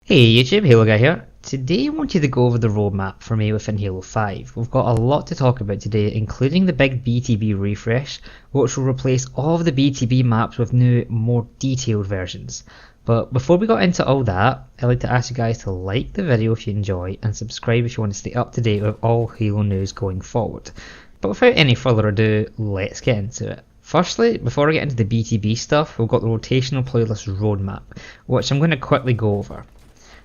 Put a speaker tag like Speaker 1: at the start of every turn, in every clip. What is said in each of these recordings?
Speaker 1: Hey YouTube, Halo Guy here. Today I wanted to go over the roadmap for me within Halo 5. We've got a lot to talk about today, including the big BTB refresh, which will replace all of the BTB maps with new, more detailed versions. But before we got into all that, I'd like to ask you guys to like the video if you enjoy, and subscribe if you want to stay up to date with all Halo news going forward. But without any further ado, let's get into it. Firstly, before I get into the BTB stuff, we've got the rotational playlist roadmap, which I'm going to quickly go over.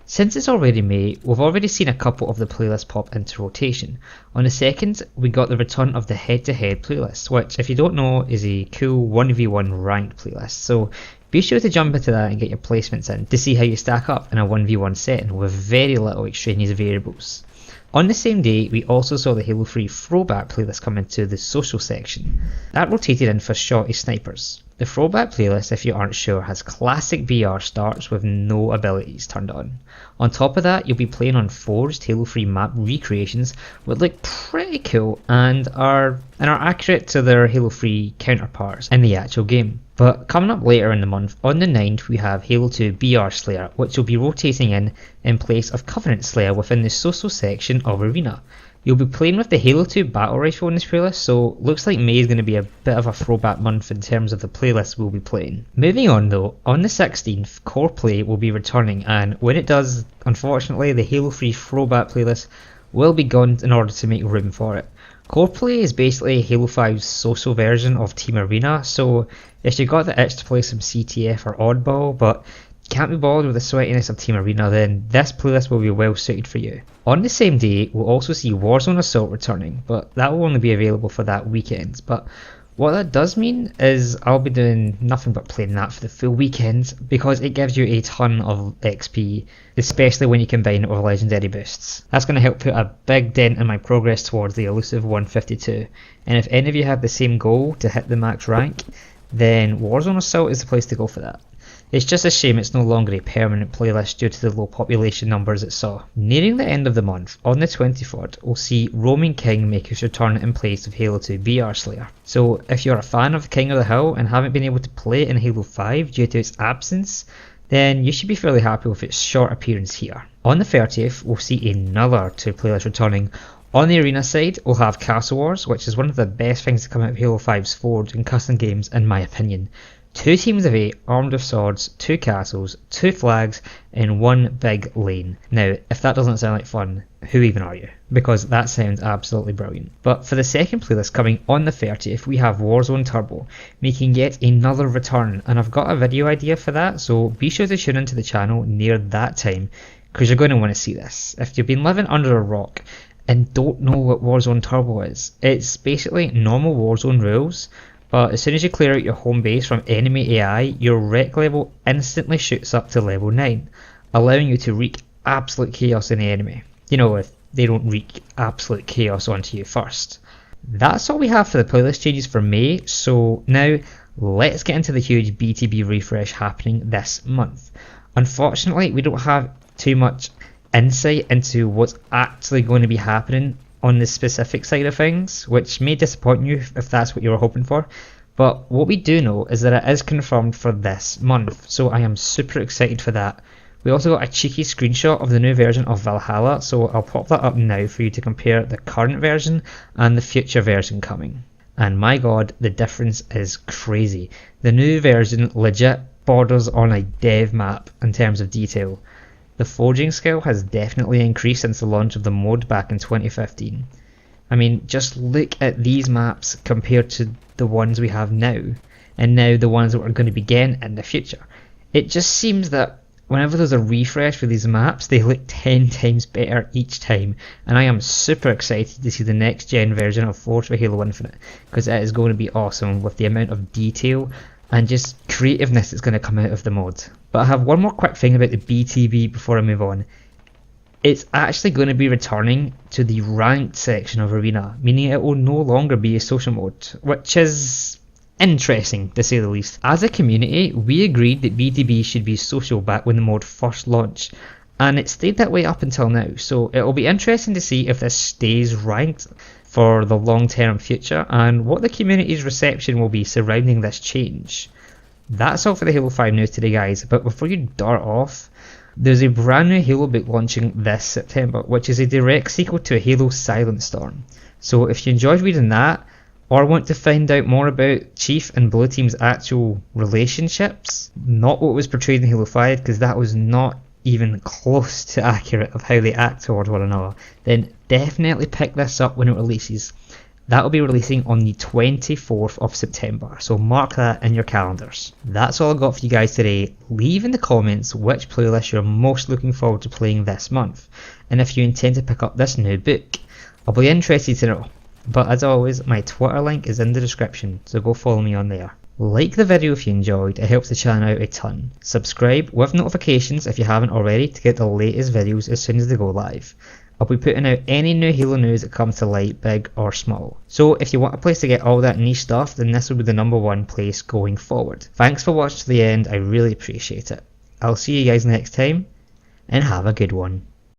Speaker 1: Since it's already May, we've already seen a couple of the playlists pop into rotation. On the 2nd, we got the return of the head-to-head playlist, which, if you don't know, is a cool 1v1 ranked playlist. So be sure to jump into that and get your placements in to see how you stack up in a 1v1 setting with very little extraneous variables. On the same day, we also saw the Halo 3 throwback playlist come into the social section. That rotated in for shorty snipers. The throwback playlist, if you aren't sure, has classic BR starts with no abilities turned on. On top of that, you'll be playing on forged Halo 3 map recreations, which look pretty cool and are accurate to their Halo 3 counterparts in the actual game. But coming up later in the month, on the 9th, we have Halo 2 BR Slayer, which will be rotating in place of Covenant Slayer within the social section of Arena. You'll be playing with the Halo 2 Battle Rifle in this playlist, so looks like May is going to be a bit of a throwback month in terms of the playlists we'll be playing. Moving on though, on the 16th, Core Play will be returning, and when it does, unfortunately, the Halo 3 throwback playlist will be gone in order to make room for it. Core Play is basically Halo 5's social version of Team Arena, so if you got the itch to play some CTF or Oddball, but can't be bothered with the sweatiness of Team Arena, then this playlist will be well suited for you. On the same day, we'll also see Warzone Assault returning, but that will only be available for that weekend. But what that does mean is I'll be doing nothing but playing that for the full weekend, because it gives you a ton of XP, especially when you combine it with legendary boosts. That's going to help put a big dent in my progress towards the elusive 152, and if any of you have the same goal to hit the max rank, then Warzone Assault is the place to go for that. It's just a shame it's no longer a permanent playlist due to the low population numbers it saw. Nearing the end of the month, on the 23rd, we'll see Roaming King make his return in place of Halo 2 BR Slayer. So if you're a fan of King of the Hill and haven't been able to play it in Halo 5 due to its absence, then you should be fairly happy with its short appearance here. On the 30th, we'll see another two playlists returning. On the Arena side, we'll have Castle Wars, which is one of the best things to come out of Halo 5's Forge and custom games in my opinion. 2 teams of 8 armed with swords, 2 castles, 2 flags, in one big lane. Now, if that doesn't sound like fun, who even are you? Because that sounds absolutely brilliant. But for the second playlist coming on the 30th, we have Warzone Turbo, making yet another return, and I've got a video idea for that, so be sure to tune into the channel near that time, because you're going to want to see this. If you've been living under a rock and don't know what Warzone Turbo is, it's basically normal Warzone rules, but as soon as you clear out your home base from enemy AI, your rec level instantly shoots up to level 9, allowing you to wreak absolute chaos on the enemy. You know, if they don't wreak absolute chaos onto you first. That's all we have for the playlist changes for May, so now let's get into the huge BTB refresh happening this month. Unfortunately, we don't have too much insight into what's actually going to be happening on the specific side of things, which may disappoint you if that's what you were hoping for, but what we do know is that it is confirmed for this month, so I am super excited for that. We also got a cheeky screenshot of the new version of Valhalla, so I'll pop that up now for you to compare the current version and the future version coming. And my god, the difference is crazy. The new version legit borders on a dev map in terms of detail. The forging skill has definitely increased since the launch of the mod back in 2015. I mean, just look at these maps compared to the ones we have now, and now the ones that we're going to be getting in the future. It just seems that whenever there's a refresh for these maps, they look 10 times better each time, and I am super excited to see the next gen version of Forge for Halo Infinite, because it is going to be awesome with the amount of detail and just creativeness that's going to come out of the mod. But I have one more quick thing about the BTB before I move on. It's actually going to be returning to the ranked section of Arena, meaning it will no longer be a social mode, which is interesting to say the least. As a community, we agreed that BTB should be social back when the mod first launched, and it stayed that way up until now, so it will be interesting to see if this stays ranked for the long term future and what the community's reception will be surrounding this change. That's all for the Halo 5 news today guys, but before you dart off, There's a brand new Halo book launching this September, which is a direct sequel to Halo Silent Storm. So if you enjoyed reading that, or want to find out more about Chief and Blue Team's actual relationships, not what was portrayed in Halo 5, because that was not even close to accurate of how they act towards one another, then definitely pick this up when it releases. That will be releasing on the 24th of September, so mark that in your calendars. That's all I got for you guys today. Leave in the comments which playlist you're most looking forward to playing this month, and if you intend to pick up this new book. I'll be interested to know. But as always, my Twitter link is in the description, so go follow me on there. Like the video if you enjoyed, it helps the channel out a ton. Subscribe with notifications if you haven't already to get the latest videos as soon as they go live. I'll be putting out any new Halo news that comes to light, big or small. So if you want a place to get all that niche stuff, then this will be the #1 place going forward. Thanks for watching to the end, I really appreciate it. I'll see you guys next time, and have a good one.